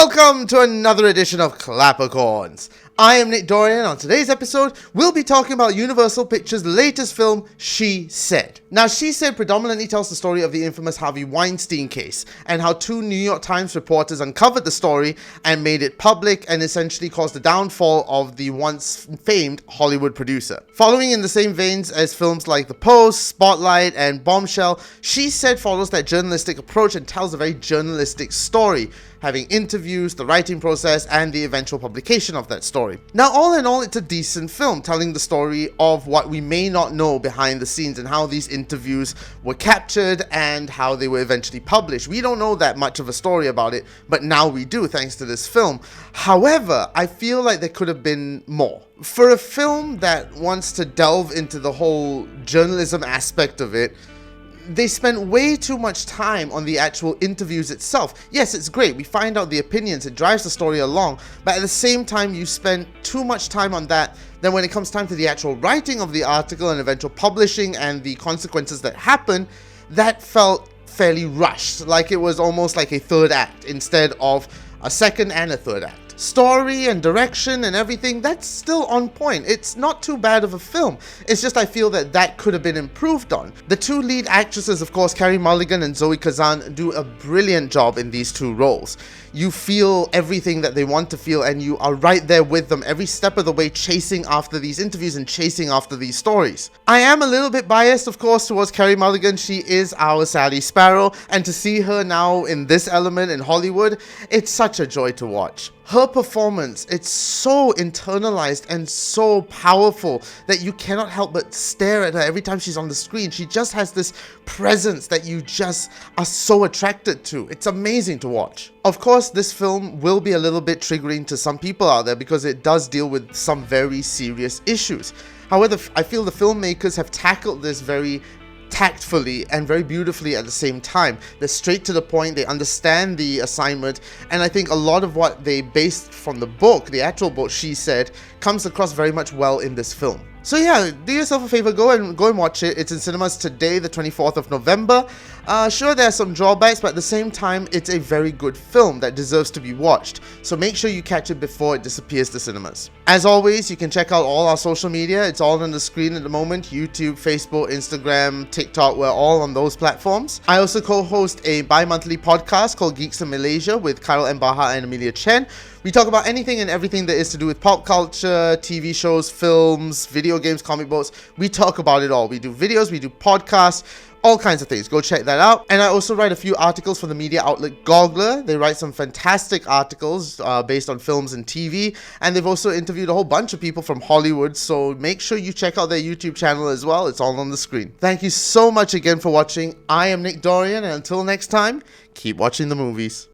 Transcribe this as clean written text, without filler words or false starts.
Welcome to another edition of ClapperCorns. I am Nick Dorian. On today's episode, we'll be talking about Universal Pictures' latest film, She Said. Now, She Said predominantly tells the story of the infamous Harvey Weinstein case and how two New York Times reporters uncovered the story and made it public and essentially caused the downfall of the once famed Hollywood producer. Following in the same veins as films like The Post, Spotlight, and Bombshell, She Said follows that journalistic approach and tells a very journalistic story, having interviews, the writing process, and the eventual publication of that story. Now, all in all, it's a decent film telling the story of what we may not know behind the scenes and how these interviews were captured and how they were eventually published. We don't know that much of a story about it, but now we do thanks to this film. However, I feel like there could have been more. For a film that wants to delve into the whole journalism aspect of it, they spent way too much time on the actual interviews itself. Yes, it's great, we find out the opinions, it drives the story along, but at the same time you spend too much time on that. Then when it comes time to the actual writing of the article and eventual publishing and the consequences that happen, that felt fairly rushed, like it was almost like a third act instead of a second and a third act. Story and direction and everything, that's still on point. It's not too bad of a film. It's just I feel that could have been improved on. The two lead actresses, of course, Carey Mulligan and Zoe Kazan, do a brilliant job in these two roles. You feel everything that they want to feel and you are right there with them every step of the way, chasing after these interviews and chasing after these stories. I am a little bit biased, of course, towards Carey Mulligan. She is our Sally Sparrow, and to see her now in this element in Hollywood, it's such a joy to watch. Her performance, it's so internalized and so powerful that you cannot help but stare at her every time she's on the screen. She just has this presence that you just are so attracted to. It's amazing to watch. Of course, this film will be a little bit triggering to some people out there because it does deal with some very serious issues. However, I feel the filmmakers have tackled this very tactfully and very beautifully at the same time. They're straight to the point, they understand the assignment, and I think a lot of what they based from the book, the actual book, She Said, comes across very much well in this film. So yeah, do yourself a favor, go and watch it. It's in cinemas today, the 24th of November. Sure, there are some drawbacks, but at the same time, it's a very good film that deserves to be watched. So make sure you catch it before it disappears to cinemas. As always, you can check out all our social media. It's all on the screen at the moment. YouTube, Facebook, Instagram, TikTok, we're all on those platforms. I also co-host a bi-monthly podcast called Geeks in Malaysia with Kyle M. Baha and Amelia Chen. We talk about anything and everything that is to do with pop culture, TV shows, films, video games, comic books. We talk about it all. We do videos, we do podcasts, all kinds of things. Go check that out. And I also write a few articles for the media outlet Goggler. They write some fantastic articles based on films and TV. And they've also interviewed a whole bunch of people from Hollywood. So make sure you check out their YouTube channel as well. It's all on the screen. Thank you so much again for watching. I am Nick Dorian. And until next time, keep watching the movies.